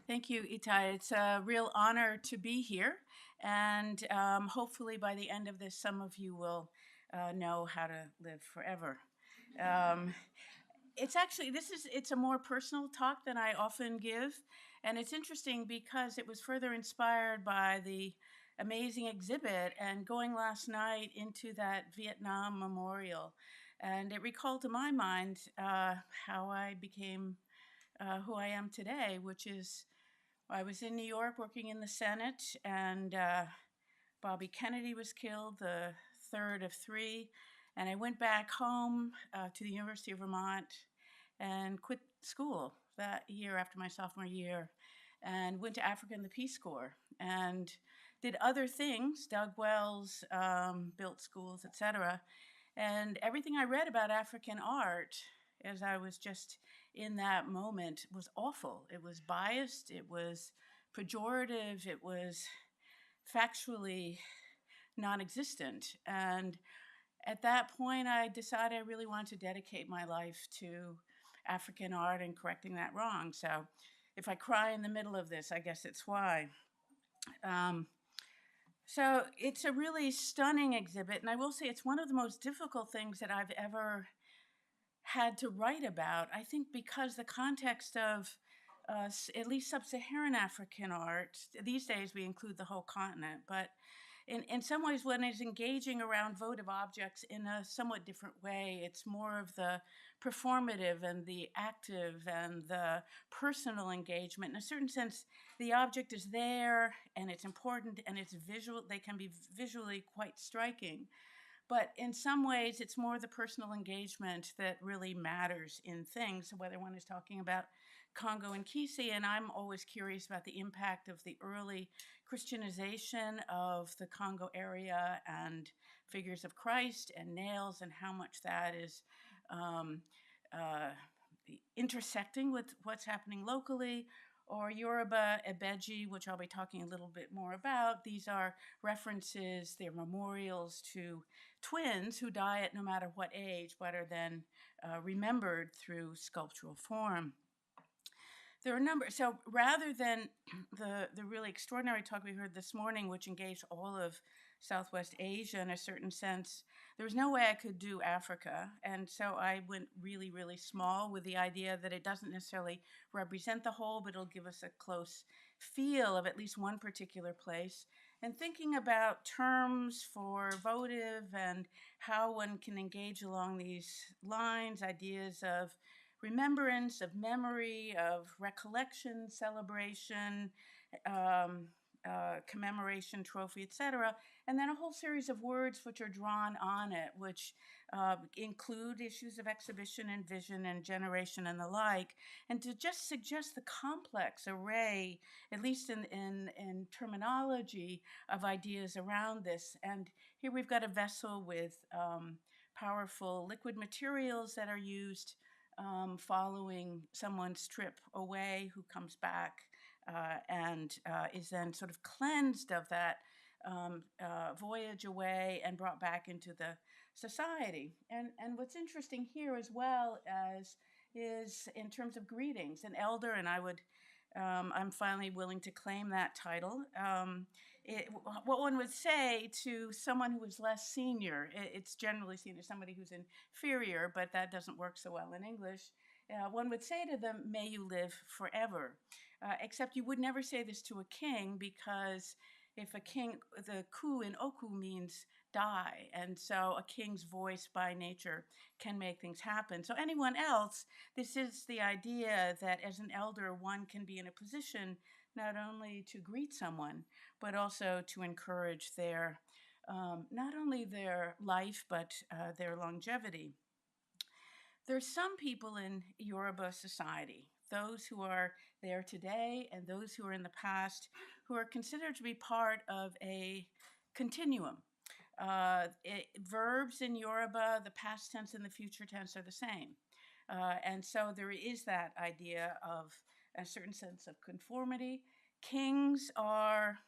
Thank you, Itai. It's a real honor to be here, and hopefully by the end of this, some of you will know how to live forever. Um, it's a more personal talk than I often give, and it's interesting because it was further inspired by the amazing exhibit and going last night into that Vietnam memorial, and it recalled to my mind how I became who I am today, which is I was in New York working in the Senate, and Bobby Kennedy was killed, the third of three. And I went back home to the University of Vermont and quit school that year after my sophomore year and went to Africa in the Peace Corps and did other things, dug wells, built schools, etc. And everything I read about African art as I was just in that moment was awful. It was biased, it was pejorative, it was factually non existent. And at that point, I decided I really wanted to dedicate my life to African art and correcting that wrong. So if I cry in the middle of this, I guess it's why. Um, so it's a really stunning exhibit, and I will say it's one of the most difficult things that I've ever had to write about. I think because the context of at least sub-Saharan African art, these days we include the whole continent, but in some ways one is engaging around votive objects in a somewhat different way. It's more of the performative and the active and the personal engagement. In a certain sense, the object is there and it's important and it's visual. They can be visually quite striking. But in some ways, it's more the personal engagement that really matters in things, whether one is talking about Congo and Kisi, and I'm always curious about the impact of the early Christianization of the Congo area and figures of Christ and nails and how much that is um, uh, intersecting with what's happening locally, or Yoruba Ebeji, which I'll be talking a little bit more about. These are references, they're memorials to twins who die at no matter what age, but are then remembered through sculptural form. There are a number, so rather than the really extraordinary talk we heard this morning, which engaged all of Southwest Asia in a certain sense, there was no way I could do Africa. And so I went really, really small with the idea that it doesn't necessarily represent the whole, but it'll give us a close feel of at least one particular place. And thinking about terms for votive and how one can engage along these lines, ideas of remembrance, of memory, of recollection, celebration, commemoration, trophy, etc., and then a whole series of words which are drawn on it, which include issues of exhibition and vision and generation and the like, and to just suggest the complex array, at least in terminology, of ideas around this. And here we've got a vessel with powerful liquid materials that are used following someone's trip away who comes back and is then sort of cleansed of that voyage away and brought back into the society. And what's interesting here as well as is in terms of greetings, an elder, and I'm finally willing to claim that title. What one would say to someone who is less senior, it's generally seen as somebody who's inferior, but that doesn't work so well in English. One would say to them, may you live forever. Except you would never say this to a king because if a king, the ku in oku means die. And so a king's voice by nature can make things happen. So anyone else, this is the idea that as an elder, one can be in a position not only to greet someone, but also to encourage their, not only their life, but their longevity. There's some people in Yoruba society, those who are there today and those who are in the past, who are considered to be part of a continuum. Verbs in Yoruba, the past tense and the future tense are the same. And so there is that idea of a certain sense of conformity. Kings are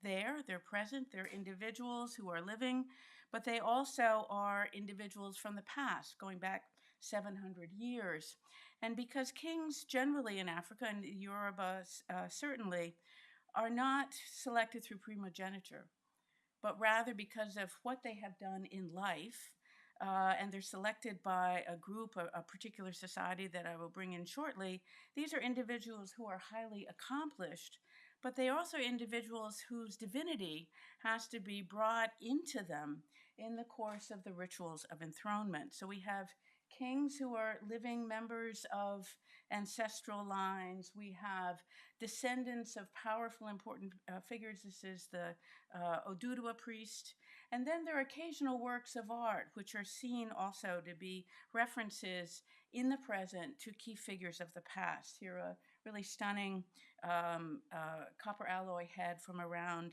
there, they're present, they're individuals who are living, but they also are individuals from the past, going back 700 years. And because kings generally in Africa and Yoruba certainly are not selected through primogeniture, but rather because of what they have done in life. And they're selected by a group, a particular society that I will bring in shortly. These are individuals who are highly accomplished, but they are also individuals whose divinity has to be brought into them in the course of the rituals of enthronement. So we have kings who are living members of ancestral lines. We have descendants of powerful, important figures. This is the Oduduwa priest. And then there are occasional works of art, which are seen also to be references in the present to key figures of the past. Here, a really stunning copper alloy head from around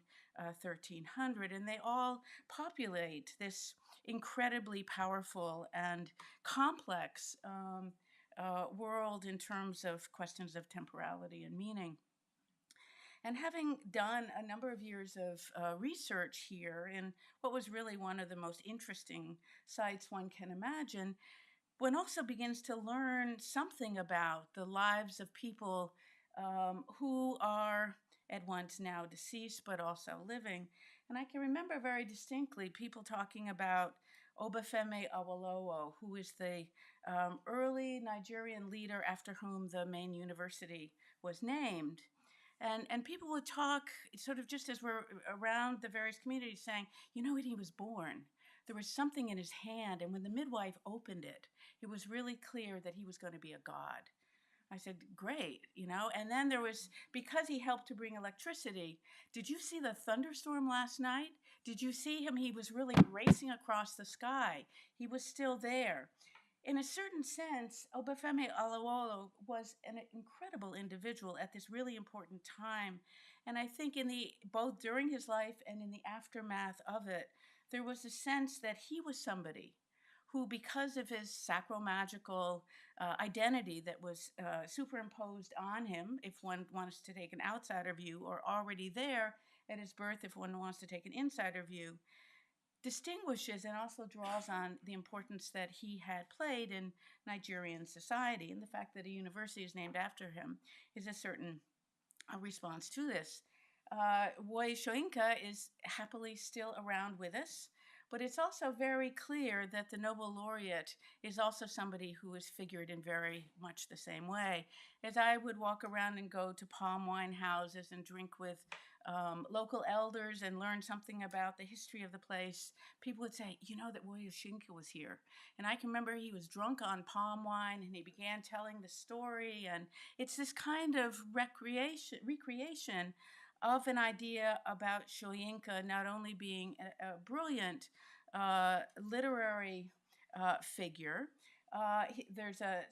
1300, and they all populate this incredibly powerful and complex world in terms of questions of temporality and meaning. And having done a number of years of research here in what was really one of the most interesting sites one can imagine, one also begins to learn something about the lives of people who are at once now deceased but also living. And I can remember very distinctly people talking about Obafemi Awolowo, who is the early Nigerian leader after whom the main university was named. And people would talk sort of just as we're around the various communities saying, you know, when he was born, there was something in his hand, and when the midwife opened it, it was really clear that he was going to be a god. I said, great, you know. And then there was, because he helped to bring electricity, did you see the thunderstorm last night? Did you see him? He was really racing across the sky. He was still there. In a certain sense, Obafemi Awolowo was an incredible individual at this really important time. And I think in the both during his life and in the aftermath of it, there was a sense that he was somebody who, because of his sacromagical identity that was superimposed on him, if one wants to take an outsider view, or already there at his birth, if one wants to take an insider view, distinguishes and also draws on the importance that he had played in Nigerian society. And the fact that a university is named after him is a certain response to this. Woye Soyinka is happily still around with us, but it's also very clear that the Nobel laureate is also somebody who is figured in very much the same way. As I would walk around and go to palm wine houses and drink with local elders and learn something about the history of the place, people would say, you know that Woye Soyinka was here. And I can remember he was drunk on palm wine and he began telling the story. And it's this kind of recreation of an idea about Soyinka not only being a brilliant literary figure. There's a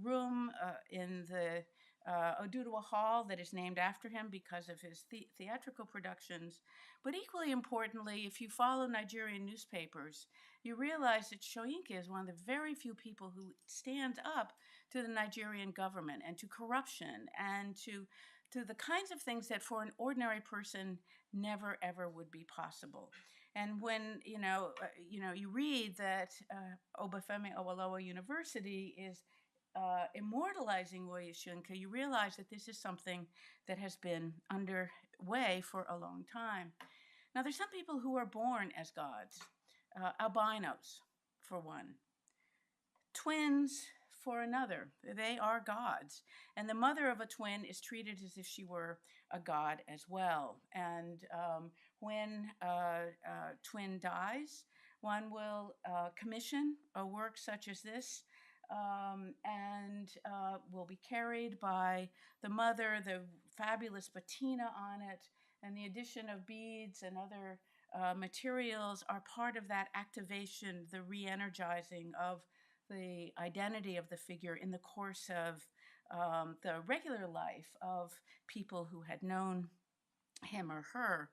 room in the Oduduwa Hall that is named after him because of his theatrical productions. But equally importantly, if you follow Nigerian newspapers, you realize that Soyinka is one of the very few people who stands up to the Nigerian government and to corruption and to the kinds of things that for an ordinary person never ever would be possible. And when you read that Obafemi Awolowo University is immortalizing Woye Soyinka, you realize that this is something that has been underway for a long time. Now, there's some people who are born as gods, albinos, for one, twins for another. They are gods. And the mother of a twin is treated as if she were a god as well. And when a twin dies, one will commission a work such as this and will be carried by the mother, the fabulous patina on it, and the addition of beads and other materials are part of that activation, the re-energizing of the identity of the figure in the course of the regular life of people who had known him or her.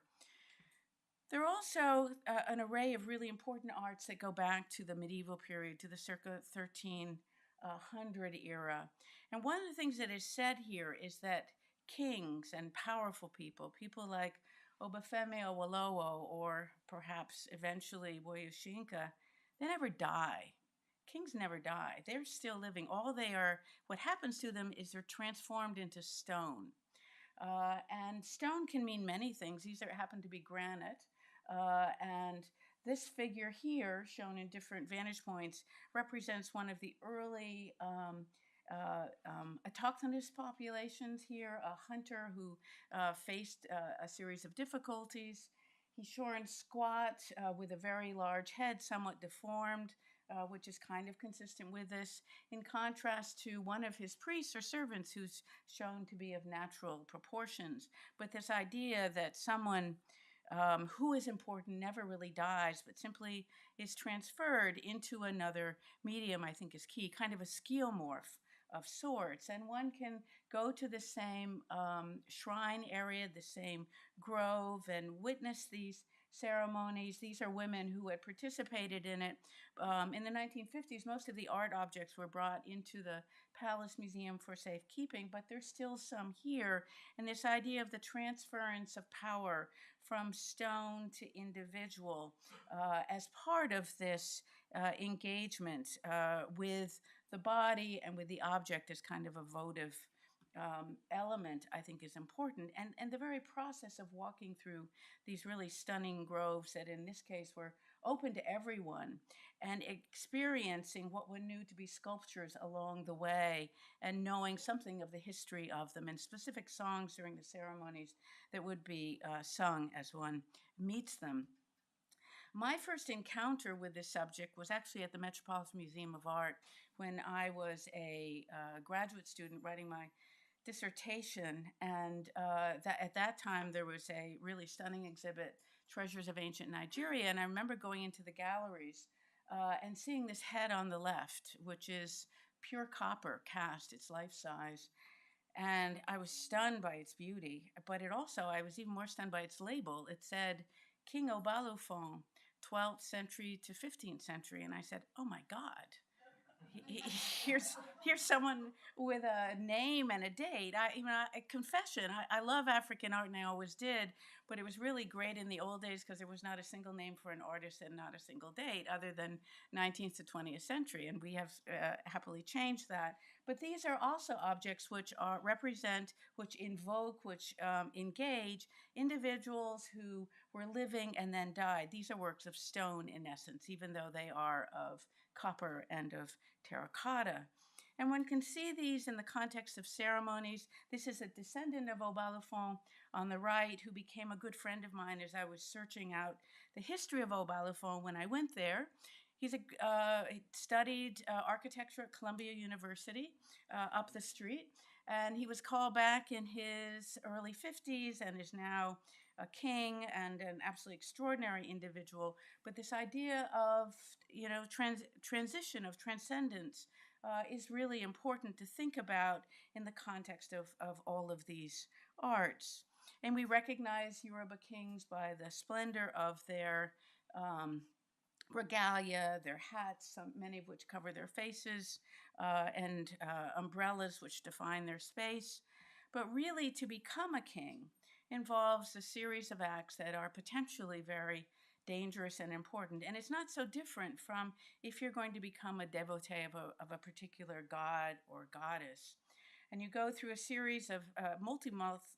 There are also an array of really important arts that go back to the medieval period, to the circa 1300 era. And one of the things that is said here is that kings and powerful people, people like Obafemi Awolowo or perhaps eventually Woye Soyinka, they never die. kings never die. They're still living. What happens to them is they're transformed into stone. And stone can mean many things. These happen to be granite. And this figure here, shown in different vantage points, represents one of the early autochthonous populations here, a hunter who faced a series of difficulties. He's shorn squat with a very large head, somewhat deformed, which is kind of consistent with this, in contrast to one of his priests or servants who's shown to be of natural proportions. But this idea that someone who is important never really dies, but simply is transferred into another medium, I think is key, kind of a skeomorph of sorts. And one can go to the same shrine area, the same grove, and witness these ceremonies. These are women who had participated in it. In the 1950s, most of the art objects were brought into the Palace Museum for safekeeping, but there's still some here. And this idea of the transference of power from stone to individual as part of this engagement with the body and with the object as kind of a votive element, I think, is important. And the very process of walking through these really stunning groves that in this case were open to everyone and experiencing what one knew to be sculptures along the way and knowing something of the history of them and specific songs during the ceremonies that would be sung as one meets them. My first encounter with this subject was actually at the Metropolitan Museum of Art when I was a graduate student writing my dissertation. And at that time, there was a really stunning exhibit, Treasures of Ancient Nigeria. And I remember going into the galleries and seeing this head on the left, which is pure copper cast, it's life size. And I was stunned by its beauty, but I was even more stunned by its label. It said King Obalufon, 12th century to 15th century. And I said, oh my God, here's someone with a name and a date. A confession. I love African art, and I always did, but it was really great in the old days because there was not a single name for an artist and not a single date, other than 19th to 20th century, and we have happily changed that. But these are also objects which represent, which invoke, which engage individuals who were living and then died. These are works of stone in essence, even though they are of copper and of terracotta. And one can see these in the context of ceremonies. This is a descendant of Obalufon on the right, who became a good friend of mine as I was searching out the history of Obalufon when I went there. He studied architecture at Columbia University up the street, and he was called back in his early 50s and is now a king and an absolutely extraordinary individual. But this idea of, transition, of transcendence is really important to think about in the context of all of these arts. And we recognize Yoruba kings by the splendor of their regalia, their hats, many of which cover their faces, and umbrellas which define their space. But really, to become a king involves a series of acts that are potentially very dangerous and important. And it's not so different from if you're going to become a devotee of a particular god or goddess. And you go through a series of multi-month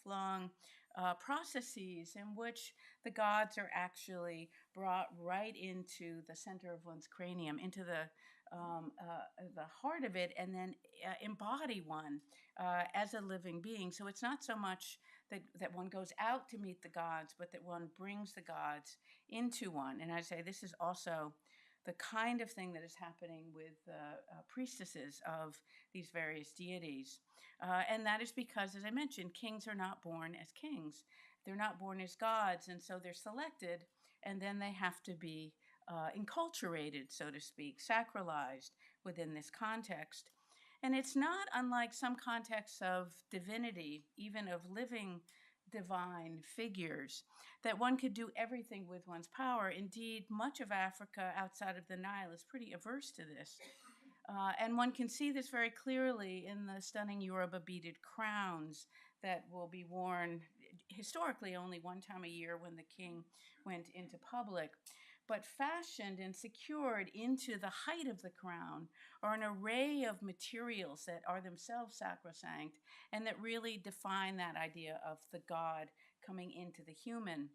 long processes in which the gods are actually brought right into the center of one's cranium, into the heart of it, and then embody one as a living being. So it's not so much that one goes out to meet the gods, but that one brings the gods into one. And I say this is also the kind of thing that is happening with priestesses of these various deities. And that is because, as I mentioned, kings are not born as kings. They're not born as gods, and so they're selected, and then they have to be enculturated, so to speak, sacralized within this context. And it's not unlike some contexts of divinity, even of living divine figures, that one could do everything with one's power. Indeed, much of Africa outside of the Nile is pretty averse to this. And one can see this very clearly in the stunning Yoruba beaded crowns that will be worn historically only one time a year when the king went into public. but fashioned and secured into the height of the crown are an array of materials that are themselves sacrosanct and that really define that idea of the God coming into the human.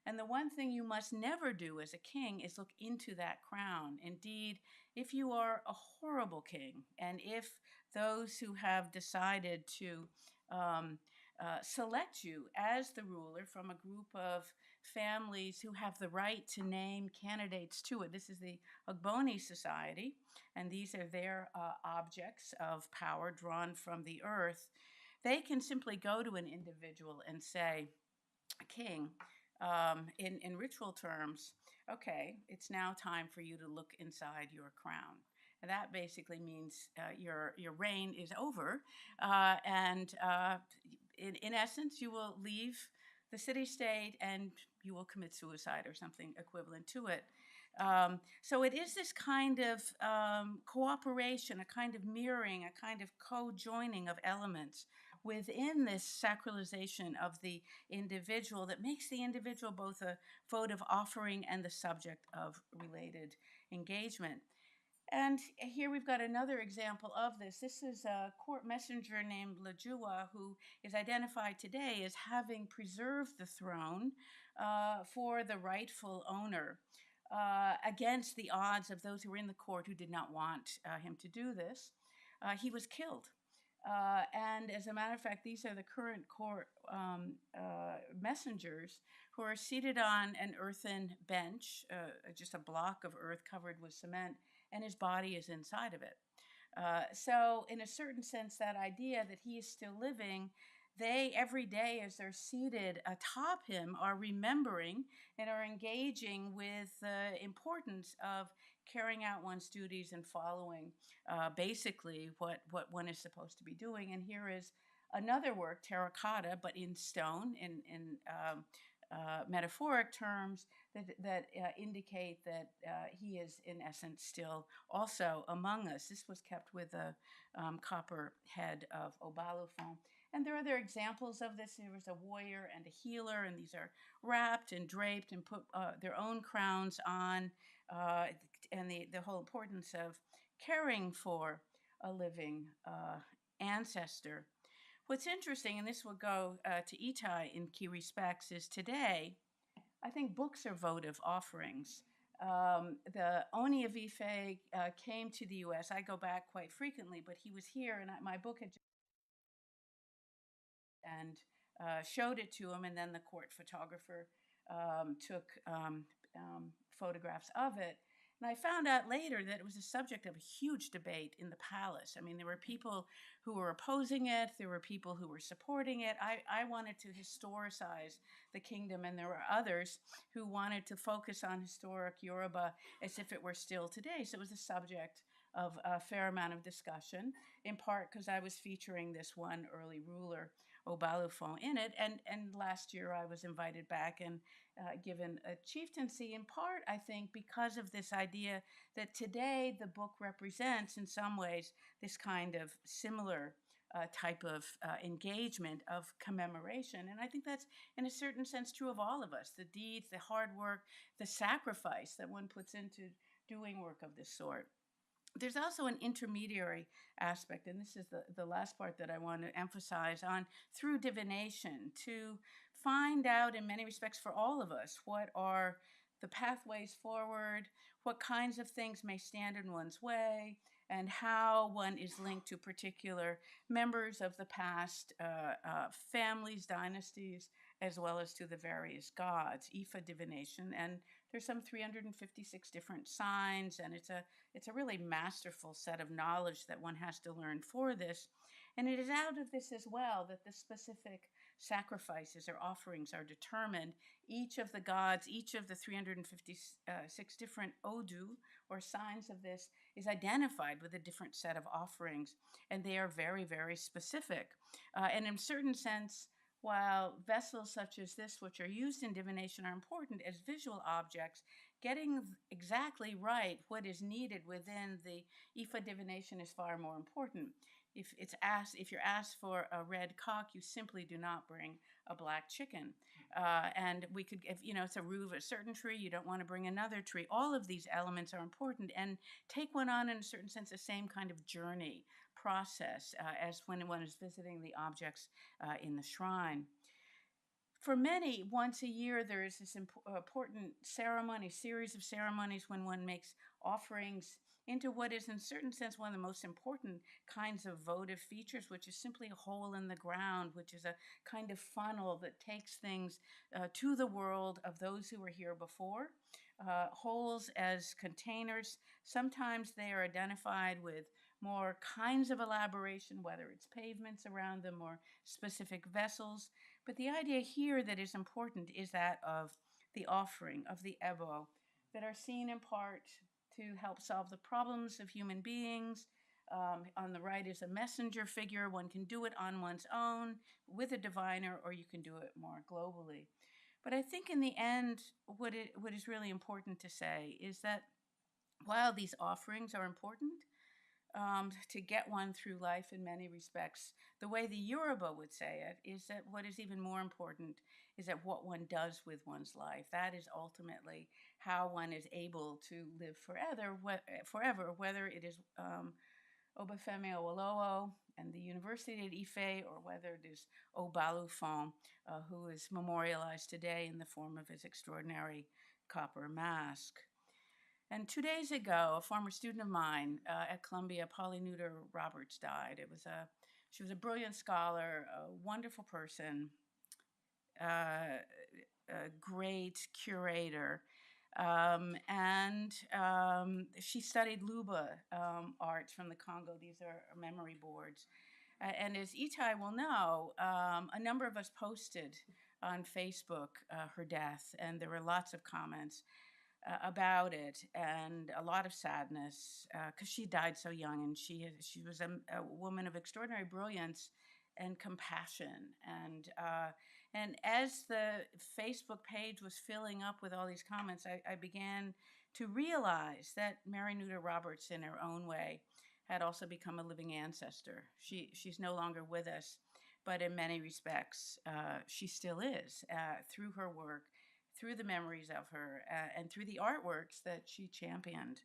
And the one thing you must never do as a king is look into that crown. Indeed, if you are a horrible king, and if those who have decided to um, select you as the ruler from a group of families who have the right to name candidates to it, this is the Ogboni Society, and these are their objects of power drawn from the earth, they can simply go to an individual and say, king, in ritual terms, okay, it's now time for you to look inside your crown. And that basically means your reign is over. In essence, you will leave the city state and you will commit suicide or something equivalent to it. So it is this kind of cooperation, a kind of mirroring, a kind of co-joining of elements within this sacralization of the individual that makes the individual both a votive offering and the subject of related engagement. And here we've got another example of this. This is a court messenger named Lajua who is identified today as having preserved the throne for the rightful owner against the odds of those who were in the court who did not want him to do this. He was killed. And as a matter of fact, these are the current court messengers who are seated on an earthen bench, just a block of earth covered with cement, and his body is inside of it. So, in a certain sense, that idea that he is still living, they every day as they're seated atop him are remembering and are engaging with the importance of carrying out one's duties and following basically what one is supposed to be doing. And here is another work, terracotta, but in stone, in metaphoric terms that indicate that he is in essence still also among us. This was kept with a copper head of Obalufon. And there are other examples of this. There was a warrior and a healer, and these are wrapped and draped and put their own crowns on, and the whole importance of caring for a living ancestor. What's interesting, and this will go to Itai in key respects, is today, I think books are votive offerings. The Oni of Ife came to the US. I go back quite frequently, but he was here, and my book had just and showed it to him, and then the court photographer took photographs of it. And I found out later that it was a subject of a huge debate in the palace. I mean, there were people who were opposing it, there were people who were supporting it. I wanted to historicize the kingdom, and there were others who wanted to focus on historic Yoruba as if it were still today. So it was a subject of a fair amount of discussion, in part because I was featuring this one early ruler, Obalufon, in it. And last year I was invited back and given a chieftaincy, in part, I think, because of this idea that today the book represents, in some ways, this kind of similar type of engagement of commemoration. And I think that's, in a certain sense, true of all of us. The deeds, the hard work, the sacrifice that one puts into doing work of this sort. There's also an intermediary aspect, and this is the last part that I want to emphasize on, through divination, to find out in many respects for all of us what are the pathways forward, what kinds of things may stand in one's way, and how one is linked to particular members of the past, families, dynasties, as well as to the various gods, Ifa divination. And there's some 356 different signs, and it's a really masterful set of knowledge that one has to learn for this. And it is out of this as well that the specific sacrifices or offerings are determined. Each of the gods, each of the 356 different odu or signs of this is identified with a different set of offerings, and they are very, very specific. And in a certain sense, while vessels such as this, which are used in divination, are important as visual objects, getting exactly right what is needed within the Ifa divination is far more important. If you're asked for a red cock, you simply do not bring a black chicken. And we could, if it's a root of a certain tree, you don't want to bring another tree. All of these elements are important and take one on, in a certain sense, the same kind of journey process as when one is visiting the objects in the shrine. For many, once a year, there is this important ceremony, series of ceremonies when one makes offerings into what is, in a certain sense, one of the most important kinds of votive features, which is simply a hole in the ground, which is a kind of funnel that takes things to the world of those who were here before. Holes as containers, sometimes they are identified with more kinds of elaboration, whether it's pavements around them or specific vessels. But the idea here that is important is that of the offering, of the ebo, that are seen in part to help solve the problems of human beings. On the right is a messenger figure. One can do it on one's own with a diviner, or you can do it more globally. But I think in the end, what is really important to say is that while these offerings are important, to get one through life in many respects. The way the Yoruba would say it is that what is even more important is that what one does with one's life. That is ultimately how one is able to live forever, whether it is Obafemi Awolowo and the University at Ife, or whether it is Obalufon, who is memorialized today in the form of his extraordinary copper mask. And 2 days ago, a former student of mine at Columbia, Polly Nutter Roberts, died. She was a brilliant scholar, a wonderful person, a great curator. She studied Luba arts from the Congo. These are memory boards. And as Itai will know, a number of us posted on Facebook her death, and there were lots of comments about it, and a lot of sadness because she died so young, and she was a woman of extraordinary brilliance and compassion. And as the Facebook page was filling up with all these comments, I began to realize that Mary Nutter Roberts, in her own way, had also become a living ancestor. She's no longer with us, but in many respects, she still is through her work, through the memories of her, and through the artworks that she championed.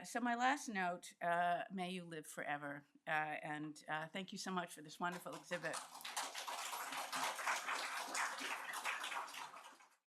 So my last note, may you live forever. And thank you so much for this wonderful exhibit.